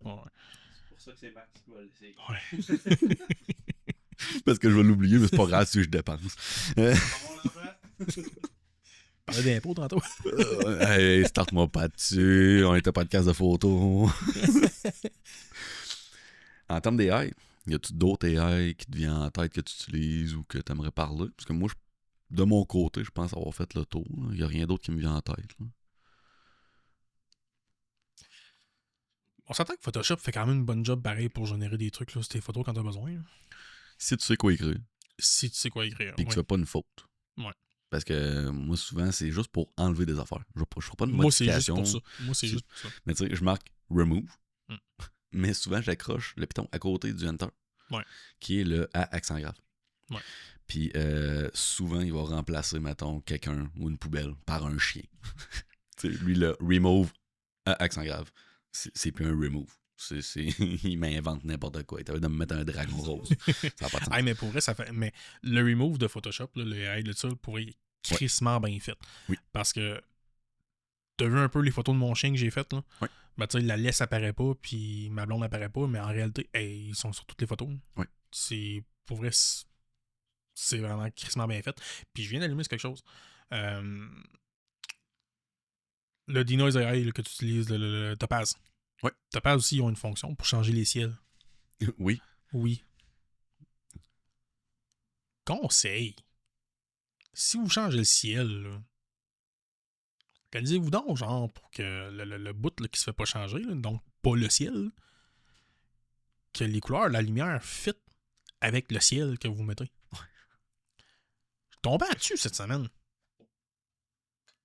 C'est pour ça que c'est Max qui va l'essayer. Ouais. Parce que je vais l'oublier, mais c'est pas grave si je dépense. Parlais d'impôts tantôt. Hey, starte-moi pas dessus. On est un podcast de photos. En termes d'AI, y a-tu d'autres AI qui te viennent en tête que tu utilises ou que tu aimerais parler? Parce que moi, de mon côté, je pense avoir fait le tour. Il n'y a rien d'autre qui me vient en tête. Là. On s'entend que Photoshop fait quand même une bonne job pareil pour générer des trucs là, sur tes photos quand t'as besoin. Là. Si tu sais quoi écrire, Si tu sais quoi écrire. puis que tu Ouais. fais pas une faute. Ouais. Parce que moi, souvent, c'est juste pour enlever des affaires. Je ferai pas de Moi, c'est juste modification. pour ça. Moi, c'est Si- juste pour ça. Mais tu sais, je marque remove. Mm. Mais souvent, j'accroche le piton à côté du enter. Ouais. Qui est le A accent grave. Ouais. Puis souvent, il va remplacer, mettons, quelqu'un ou une poubelle par un chien. Tu sais, lui, le remove A accent grave. C'est plus un remove. Il m'invente n'importe quoi. Il t'avait de me mettre un dragon rose. Ça n'a pas de sens. Hey, mais pour vrai, ça fait. Mais le remove de Photoshop, là, le AI de ça, pour être crissement bien fait. Oui. Parce que t'as vu un peu les photos de mon chien que j'ai faites, là? Oui. Ben, tu sais, la laisse apparaît pas, puis ma blonde apparaît pas, mais en réalité, hey, ils sont sur toutes les photos. Oui. C'est. Pour vrai, c'est vraiment crissement bien fait. Puis je viens d'allumer quelque chose. Le Denoise AI là, que tu utilises, le Topaz. Oui. Topaz aussi, ils ont une fonction pour changer les ciels. Oui. Oui. Conseil. Si vous changez le ciel, là, organisez-vous donc, genre, pour que le bout là, qui se fait pas changer, là, donc pas le ciel, là, que les couleurs, la lumière fit avec le ciel que vous mettez. Je suis tombé là-dessus cette semaine.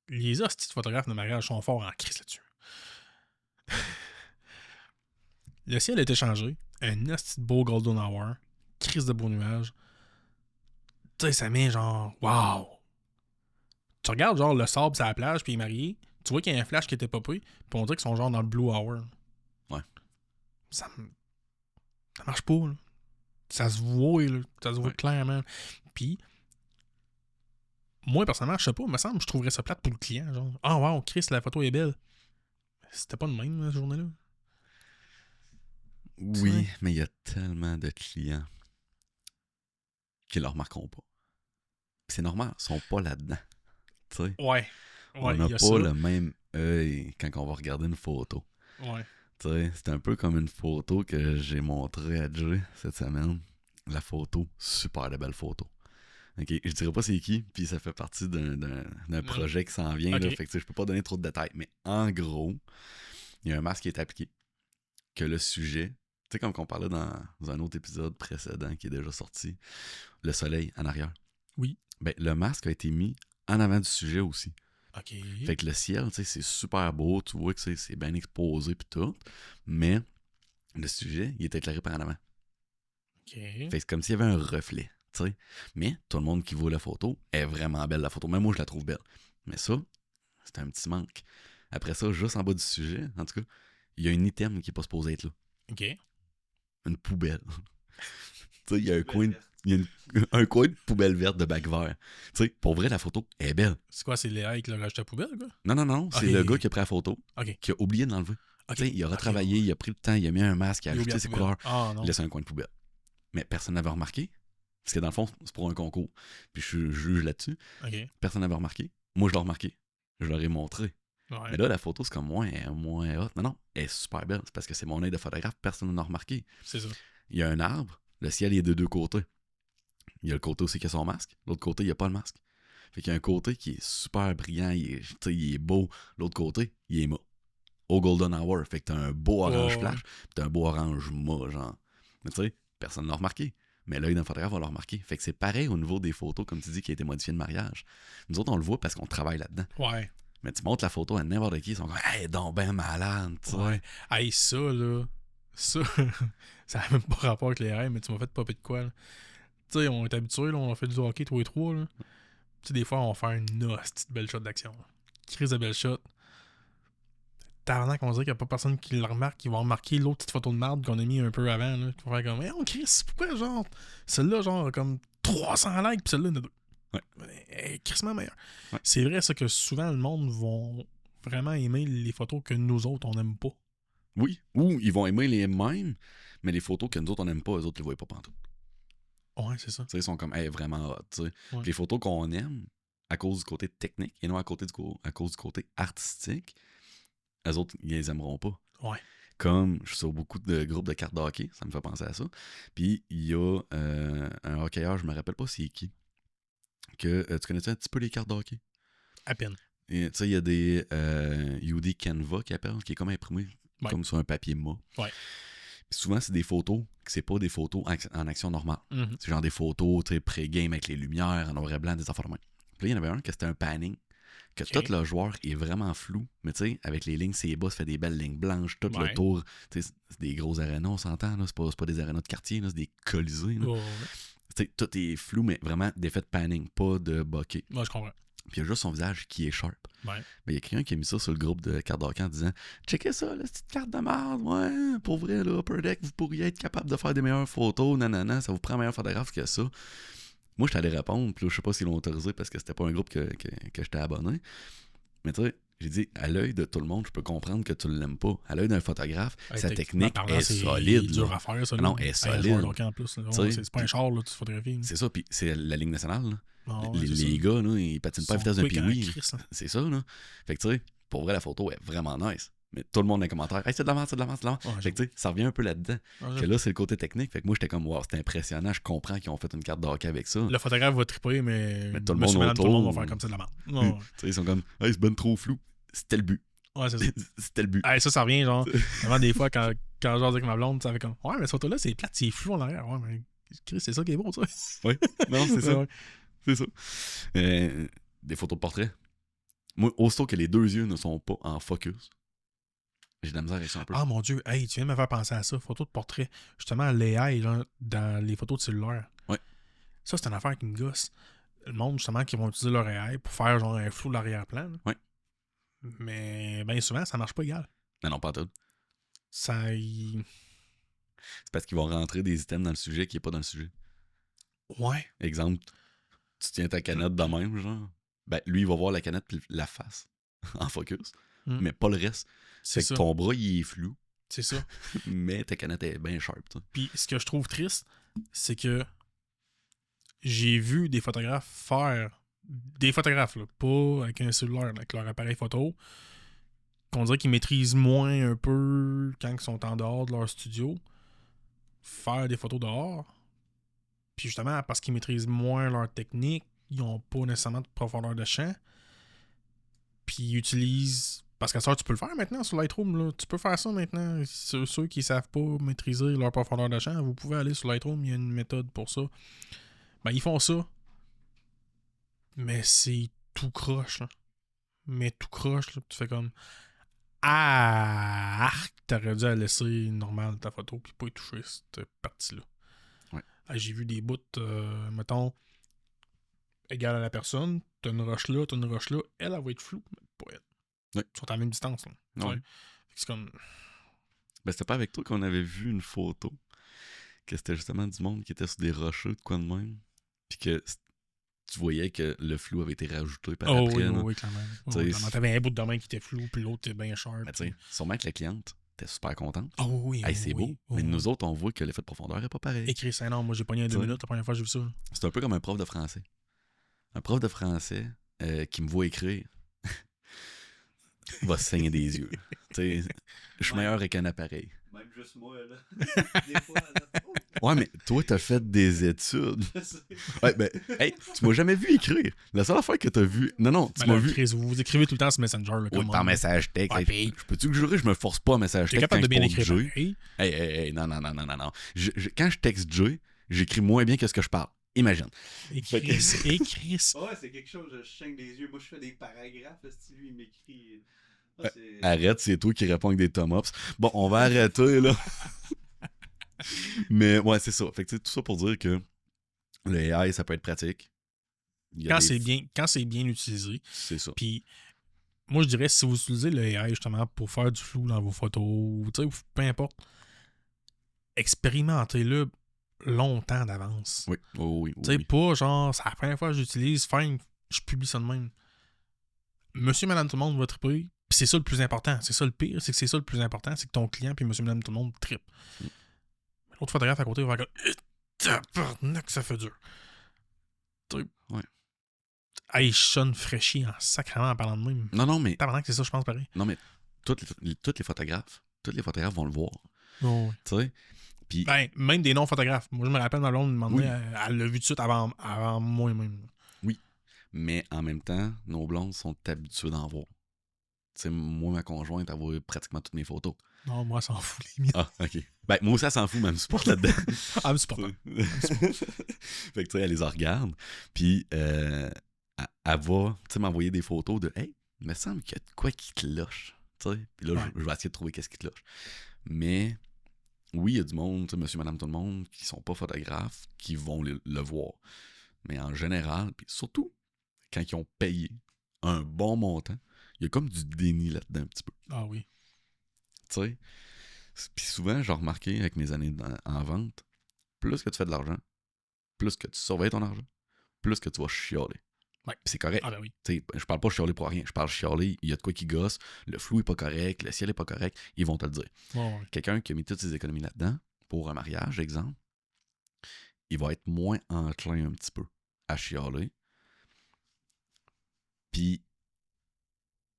Les hosties de photographes de mariage sont forts en crise là-dessus. Le ciel a été changé. Un hostie de beau golden hour. Crise de beau nuage. Tu sais, ça met genre, wow! Tu regardes genre le sable sur la plage, puis il est marié. Tu vois qu'il y a un flash qui était popé, puis on dirait qu'ils sont genre dans le blue hour. Ouais. Ça marche pas, là. Ça se voit, là. Ça se voit clairement. Puis, moi, personnellement, je sais pas, il me semble que je trouverais ça plate pour le client. Genre, ah, wow, Chris, la photo est belle. C'était pas de même, cette journée-là. Oui, Ouais. mais il y a tellement de clients qui le remarqueront pas. Puis c'est normal, ils sont pas là-dedans. Tu sais, Ouais. on il n'a y a pas ça. le même œil quand on va regarder une photo. Ouais. Tu sais, c'est un peu comme une photo que j'ai montrée à Jay cette semaine. La photo, super de belle photo. Ok, je dirais pas c'est qui, puis ça fait partie d'un projet qui s'en vient. Ok. Là, fait que tu sais, je peux pas donner trop de détails. Mais en gros, il y a un masque qui est appliqué. Que le sujet, tu sais, comme qu'on parlait dans un autre épisode précédent qui est déjà sorti, le soleil en arrière. Oui. Ben, le masque a été mis en avant du sujet aussi. OK. Fait que le ciel, tu sais, c'est super beau, tu vois que c'est bien exposé pis tout, mais le sujet, il est éclairé par en avant. OK. Fait que c'est comme s'il y avait un reflet, tu sais. Mais tout le monde qui voit la photo est vraiment belle, la photo. Même moi, je la trouve belle. Mais ça, c'est un petit manque. Après ça, juste en bas du sujet, en tout cas, il y a un item qui n'est pas supposé être là. OK. Une poubelle. Tu sais, il y a un coin, un coin de poubelle verte de bac vert. Tu sais, pour vrai, la photo est belle. C'est quoi, c'est les AI qui l'ont rajouté à la poubelle, quoi? Non, c'est Ok. le gars qui a pris la photo, OK. qui a oublié de l'enlever. OK. Tu sais, il a Ok, retravaillé, ouais. il a pris le temps, il a mis un masque, il a Il a oublié ajouté ses la poubelle. couleurs, Ah, non. il a laissé un coin de poubelle. Mais personne n'avait remarqué. Parce que dans le fond, c'est pour un concours. Puis je juge là-dessus. OK. Personne n'avait remarqué. Moi, je l'ai remarqué. Je leur ai montré. Ouais. Mais là, la photo, c'est comme moins hot. Non, elle est super belle. C'est parce que c'est mon œil de photographe, personne n'a remarqué. C'est ça. Il y a un arbre, le ciel il est de deux côtés. Il y a le côté aussi qui a son masque, l'autre côté, il n'y a pas le masque. Fait qu'il y a un côté qui est super brillant, il est beau. L'autre côté, il est mat. Au Golden Hour, fait que t'as un beau orange Ouais. flash, pis t'as un beau orange mat, genre. Mais tu sais, personne ne l'a remarqué. Mais l'œil d'un photographe va le remarquer. Fait que c'est pareil au niveau des photos, comme tu dis, qui a été modifié de mariage. Nous autres, on le voit parce qu'on travaille là-dedans. Ouais. Mais tu montres la photo à n'importe qui, ils sont comme, hey, donc ben malade, tu sais. Ouais. Hey, ça, là. Ça, ça n'a même pas rapport avec les AI, mais tu m'as fait popper de quoi, là. Tu sais, on est habitués, là, on a fait du hockey, tous les trois, là. Tu sais, des fois, on va faire une petite belle shot d'action. Là. Crise de belle shot. Tabarnak, on dirait qu'il n'y a pas personne qui le remarque, qui va remarquer l'autre petite photo de marde qu'on a mis un peu avant, là. Qui va faire comme, hey, on Chris, pourquoi, genre, celle-là, genre, comme 300 likes, puis celle-là, il y en a 2. Ouais. Elle crissement meilleure. Ouais. C'est vrai, ça, que souvent, le monde vont vraiment aimer les photos que nous autres, on n'aime pas. Oui, ou ils vont aimer les mêmes, mais les photos que nous autres, on n'aime pas, eux autres, ils les voient pas pantoute. Ouais, c'est ça. Tu sais, ils sont comme, hey, vraiment hot, tu sais. Ouais. Puis les photos qu'on aime, à cause du côté technique, et non à cause du côté artistique, eux autres, ils les aimeront pas. Ouais. Comme je suis sur beaucoup de groupes de cartes de hockey, ça me fait penser à ça. Puis il y a un hockeyeur, je me rappelle pas c'est qui, que tu connais-tu un petit peu les cartes de hockey? À peine. Tu sais, il y a des UD Canva qui appellent, qui est comme imprimé Ouais. comme sur un papier mat. Ouais. Puis souvent, c'est des photos que c'est pas des photos en action normale. Mhm. C'est genre des photos pré-game avec les lumières, en noir et blanc, des affaires de même. Puis là, il y en avait un que c'était un panning, que Ok. tout le joueur est vraiment flou, mais tu sais, avec les lignes, c'est bas, ça fait des belles lignes blanches, tout Ouais. le tour. Tu sais, c'est des gros arénas, on s'entend, là. C'est pas des arénas de quartier, là, c'est des colisées. Là. Oh, ouais. Tu sais, tout est flou, mais vraiment d'effet de panning, pas de bokeh. Moi, je comprends. Puis il y a juste son visage qui est sharp. Ouais. Mais il y a quelqu'un qui a mis ça sur le groupe de cartes d'hockey en disant checkez ça, la petite carte de merde, ouais, pour vrai, là, Upper Deck, vous pourriez être capable de faire des meilleures photos, nanana, ça vous prend un meilleur photographe que ça. Moi, je t'allais répondre, puis là, je sais pas s'ils l'ont autorisé parce que c'était pas un groupe que j'étais abonné. Mais tu sais, j'ai dit, à l'œil de tout le monde, je peux comprendre que tu l'aimes pas. À l'œil d'un photographe, Ouais, sa techniquement technique parlant, est c'est solide. dur là. à faire, ça. Non, là. elle est Un solide. joueur de hockey en plus. Là. Tu sais, C'est pas un char, là, tu photographies. C'est ça, puis c'est la Ligue nationale. Là. Ah, ouais, c'est les ça. gars, là, ils patinent pas à la vitesse d'un quick en piwi. Christ, hein. C'est ça, là. Fait que tu sais, pour vrai, la photo est vraiment nice. Mais tout le monde dans les commentaires, hey, c'est de la merde, c'est de la merde, c'est de la merde. Ouais, Fait que tu sais, ça revient un peu là-dedans. Ah, Que là, c'est le côté technique. Fait que moi, j'étais comme, wow, c'est impressionnant. Je comprends qu'ils ont fait une carte de hockey avec ça. Le photographe va triper, mais Mais tout le monsieur, monde madame, tout le monde va autour. faire comme ça de la merde. Ouais, ouais. Tu sais, ils sont comme, hey, c'est ben trop flou. C'était le but. Ouais, c'est ça. C'était le but. Hey, ça revient, genre, vraiment des fois, quand je avec ma blonde, ça fait comme, ouais, mais cette photo-là, c'est plate, c'est flou en arrière. Ouais, mais Chris, c'est ça qui est beau, ça. Non, c'est ça. Ouais. C'est ça. Des photos de portrait. Moi, aussitôt que les deux yeux ne sont pas en focus, j'ai de la misère avec ça un peu. Ah, mon Dieu, hey, tu viens de me faire penser à ça, photo de portrait. Justement, l'AI, genre, dans les photos de cellulaire. Ouais. Ça, c'est une affaire qui me gosse. Le monde, justement, qui vont utiliser leur AI pour faire, genre, un flou de l'arrière-plan. là. Ouais. Mais, bien souvent, ça marche pas égal. Non, pas tout. Ça. C'est parce qu'ils vont rentrer des items dans le sujet qui n'est pas dans le sujet. Ouais. Exemple, tu tiens ta canette de même, genre. Ben, lui, il va voir la canette puis la face en focus, mais pas le reste. C'est Fait que ça. ton bras, il est flou, C'est ça. mais ta canette est bien sharp. T'sais. Puis ce que je trouve triste, c'est que j'ai vu des photographes faire. Des photographes, là, pas avec un cellulaire, là, avec leur appareil photo, qu'on dirait qu'ils maîtrisent moins un peu quand ils sont en dehors de leur studio, faire des photos dehors. Puis justement, parce qu'ils maîtrisent moins leur technique, ils n'ont pas nécessairement de profondeur de champ. Puis ils utilisent. Parce qu'à ça, tu peux le faire maintenant sur Lightroom. Là. Tu peux faire ça maintenant. Ceux qui ne savent pas maîtriser leur profondeur de champ, vous pouvez aller sur Lightroom, il y a une méthode pour ça. Ben, ils font ça. Mais c'est tout croche. Là. Mais tout croche. Là. Tu fais comme. Ah! T'aurais dû la laisser normale ta photo, puis pas y toucher cette partie-là. Ouais. Ah, j'ai vu des bouts, mettons, égales à la personne. T'as une roche là, elle va être floue, mais pas elle. Ouais. Ils sont à la même distance. Là. Ouais. Fait que c'est comme. Ben, c'était pas avec toi qu'on avait vu une photo. Que c'était justement du monde qui était sur des rocheux, de quoi de même. Puis que tu voyais que le flou avait été rajouté par Oh après. oui, là. oui, clairement. Oh, T'sais, oui, clairement. T'avais un bout de main qui était flou, puis l'autre était bien sharp. Ben, t'sais, sûrement que la cliente était super contente. Oh oui, Hey, c'est beau. Mais nous autres, on voit que l'effet de profondeur est pas pareil. Écrit ça, non, moi j'ai pogné en 2 T'sais. minutes la première fois que j'ai vu ça. C'est un peu comme un prof de français. Un prof de français qui me voit écrire va se saigner des yeux. T'sais, je suis meilleur avec un appareil. Même juste moi, là. Des fois, là. Oh, Ouais, mais toi, t'as fait des études. je sais. Ouais, ben, hey, tu m'as jamais vu écrire. La seule affaire que t'as vu. Non, non, tu Ben m'as là, vu. Chris, vous écrivez tout le temps sur Messenger. Là, Oui, comme par on- message texte. Ouais, Hey, puis- je peux-tu que jurer, je me force pas à message T'es texte capable de quand bien je pose écrire. Jay. pareil. Hey, non. Quand je texte Jay, j'écris moins bien que ce que je parle. Imagine. Et Fait que- Chris, et Chris. Ouais, c'est quelque chose, je chaigne des yeux. Moi, je fais des paragraphes, si lui, il m'écrit. Ah, c'est... Arrête, c'est toi qui réponds avec des thumb-ups. Bon, on va arrêter, là. Mais ouais, c'est ça. Fait que tu sais, tout ça pour dire que le AI, ça peut être pratique. Il y a Quand c'est bien utilisé. C'est ça. Puis, moi, je dirais, si vous utilisez le AI justement pour faire du flou dans vos photos, ou tu sais, peu importe, expérimentez-le longtemps d'avance. Oui, oui. Tu sais, pas genre, c'est la première fois que j'utilise, fine, je publie ça de même. Monsieur, madame, tout le monde va triper. Puis c'est ça le plus important. C'est ça le pire, c'est que c'est ça le plus important, c'est que ton client puis monsieur, madame, tout le monde trippe. L'autre photographe à côté va faire comme tabarnak, ça fait dur. Tu sais. Ouais. Hey, Sean fraîchi en sacrament en parlant de même. Non, mais Tabarnak, c'est ça, je pense, pareil. tous les photographes vont le voir. Oh, Tu sais? Puis, ben, même des non-photographes. Moi, je me rappelle, ma blonde me demandait, Oui. elle l'a vu tout de suite avant moi-même. mais en même temps, nos blondes sont habituées d'en voir. sais, moi, ma conjointe, elle voit pratiquement toutes mes photos. Non, moi, ça s'en fout, les miens. Ah, ok. Ben, moi aussi, elle s'en fout, mais elle me supporte là-dedans. Ah, mais c'est pas grave. Fait que, tu sais, elle les regarde, puis elle va, tu sais, m'envoyer des photos de « Hey, il me semble qu'il y a de quoi qui cloche. » Tu sais, puis là, Ouais. je vais essayer de trouver qu'est-ce qui cloche. Mais oui, il y a du monde, tu sais, monsieur, madame, tout le monde, qui sont pas photographes, qui vont le voir. Mais en général, puis surtout, quand ils ont payé un bon montant, il y a comme du déni là-dedans un petit peu. Ah oui. Tu sais. Puis souvent, j'ai remarqué avec mes années en vente, plus que tu fais de l'argent, plus que tu surveilles ton argent, plus que tu vas chialer. Ouais. Puis c'est correct. Ah ben oui. T'sais, je parle pas chialer pour rien. Je parle chialer, il y a de quoi qui gosse, le flou est pas correct, le ciel est pas correct, ils vont te le dire. Ouais. Quelqu'un qui a mis toutes ses économies là-dedans, pour un mariage, exemple, il va être moins enclin un petit peu à chialer. Puis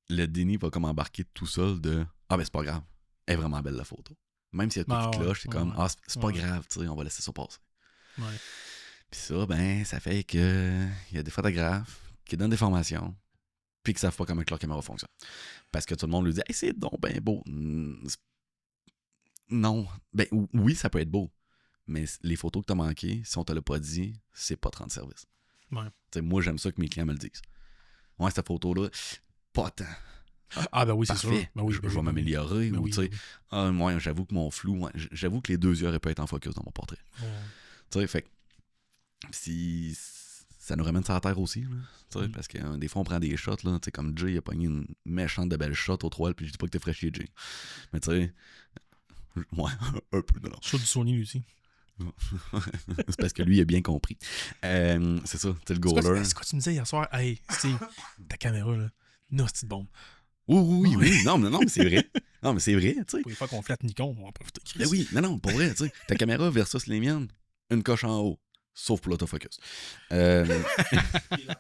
le déni va comme embarquer tout seul de « Ah ben c'est pas grave, elle est vraiment belle la photo. » Même s'il y a tout qui cloche, c'est comme « Ah, c'est pas grave, tu sais, on va laisser ça passer. » Ouais. Puis ça, ben, ça fait que il y a des photographes qui donnent des formations puis qui savent pas comment que leur caméra fonctionne. Parce que tout le monde lui dit « Hey, c'est donc ben beau. » Non. Ben oui, ça peut être beau. Mais les photos que t'as manquées, si on te l'a pas dit, c'est pas de rendre service. Ouais. T'sais, moi, j'aime ça que mes clients me le disent. Ouais, cette photo-là, pas tant. Ah ben oui, c'est sûr. Parfait. Ben oui, je vais m'améliorer. Ben Ou, oui, tu sais, ben oui. ah, moi, j'avoue que mon flou, j'avoue que les 2 yeux auraient pu être en focus dans mon portrait. Ouais. Tu sais, fait que si ça nous ramène sur la terre aussi, là, tu sais, Mm. parce que des fois, on prend des shots, là, tu sais, comme Jay, il a pogné une méchante de belle shot au 3, puis je dis pas que t'es fraîchier, Jay. Mais tu sais, ouais, un peu, non. Chaud du Sony, lui aussi. C'est parce que lui, il a bien compris. C'est ça, tu sais, le goaler. C'est quoi tu me disais hier soir? Hey, Steve, ta caméra, là, non, c'est une bombe. Oui. Non, mais c'est vrai. Non, mais c'est vrai, tu sais. Pour les fois qu'on flatte Nikon, on va en profiter. Ben oui, non, pour vrai, tu sais. Ta caméra versus les miennes, une coche en haut. Sauf pour l'autofocus. Et la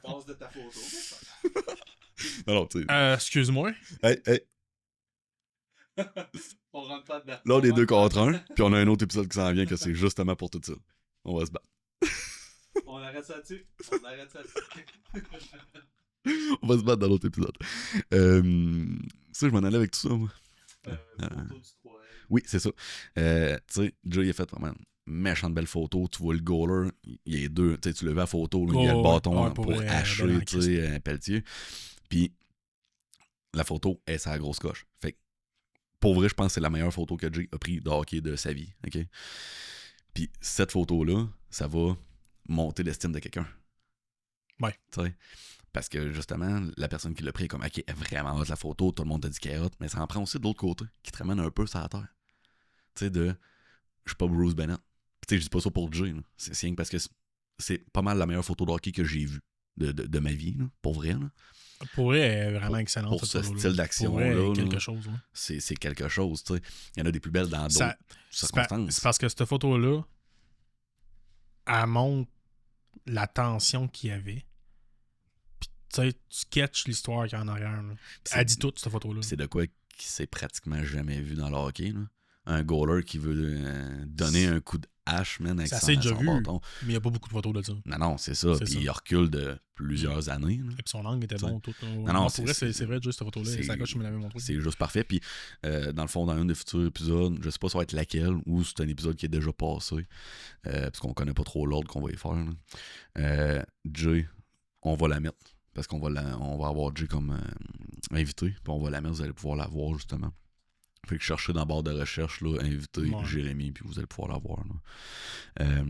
base de ta photo, mais c'est pas grave. Non, tu sais. Excuse-moi. Hey. On rentre pas dedans. Là, on est 2 contre 1, puis on a un autre épisode qui s'en vient que c'est justement pour tout ça. On va se battre. On arrête ça dessus. On arrête ça dessus. On va se battre dans l'autre épisode. Ça, je m'en allais avec tout ça, moi. Photo du 3. Oui, c'est ça. Tu sais, Jay, il a fait vraiment une méchante belle photo. Tu vois le goaler, il y a 2. Tu sais, tu le vois à la photo, là, il y a le bâton pour hacher, tu sais, un pelletier. Puis la photo est sa grosse coche. Fait que, pour vrai, je pense que c'est la meilleure photo que Jay a pris de hockey de sa vie. OK? Puis cette photo-là, ça va monter l'estime de quelqu'un. Ouais. Tu sais? Parce que justement, la personne qui l'a pris est comme, OK, elle est vraiment hot la photo, tout le monde t'a dit qu'elle est hot, mais ça en prend aussi de l'autre côté, qui te ramène un peu sur la terre. Tu sais, je suis pas Bruce Bennett. Tu sais, je dis pas ça pour Jay, là. C'est rien que parce que c'est pas mal la meilleure photo de hockey que j'ai vue de ma vie, là, pour vrai. Là. Pour elle, elle est vraiment excellente. Pour cette ce photo-là. style d'action-là, Pour elle, là, quelque chose. Ouais. C'est quelque chose, tu sais. Il y en a des plus belles dans d'autres circonstances. C'est parce que cette photo-là, elle montre la tension qu'il y avait. Puis, tu sais, tu catches l'histoire qu'il y a en arrière. Là. Elle dit tout, cette photo-là. C'est de quoi qui s'est pratiquement jamais vu dans le hockey, là. Un goaler qui veut donner un coup de hache, man, avec Ça son, s'est déjà son vu, bâton. mais il n'y a pas beaucoup de photos de ça. Non, c'est ça. C'est Puis ça. il recule de plusieurs années. Là. Et puis son angle était T'sais. bon. Tout, non, pour vrai, c'est vrai, juste cette photo-là. c'est- C'est la coche, je me l'avais montré. C'est juste parfait. Puis, dans le fond, dans un des futurs épisodes, je sais pas ça va être laquelle, ou c'est un épisode qui est déjà passé, parce qu'on connaît pas trop l'ordre qu'on va y faire. Là. Jay, on va la mettre. Parce qu'on va avoir Jay comme invité. Puis on va la mettre, vous allez pouvoir la voir justement. Fait que cherchez dans la barre de recherche, là, invité Ouais. Jérémy, puis vous allez pouvoir la voir. Là.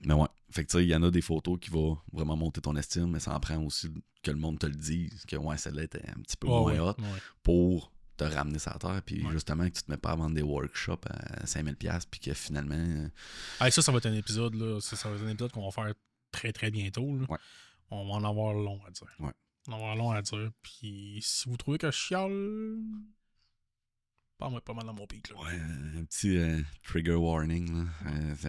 Mais ouais. Fait que tu sais, il y en a des photos qui vont vraiment monter ton estime, mais ça en prend aussi que le monde te le dise, que ouais, celle-là était un petit peu moins hot pour te ramener sur la terre, puis justement que tu te mets pas à vendre des workshops à 5000$, puis que finalement... Ça va être un épisode, là. Ça va être un épisode qu'on va faire très très bientôt. Là. Ouais. On va en avoir long à dire. Ouais. On va en avoir long à dire. Puis si vous trouvez que je chiale, parle-moi pas mal dans mon pic. Là. Ouais, un petit trigger warning, là.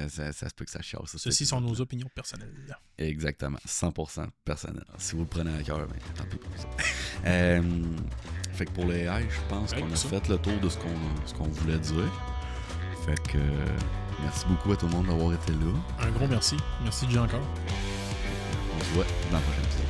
Ça se peut que ça chiale. Ça, Ceci sont nos opinions personnelles. Exactement, 100% personnel. Si vous le prenez à cœur, ben, tant pis pour ça. Fait que pour les haies, je pense qu'on a fait le tour de ce qu'on voulait dire. Fait que merci beaucoup à tout le monde d'avoir été là. Un gros merci. Merci, Dieu, encore. On se voit dans le prochain épisode.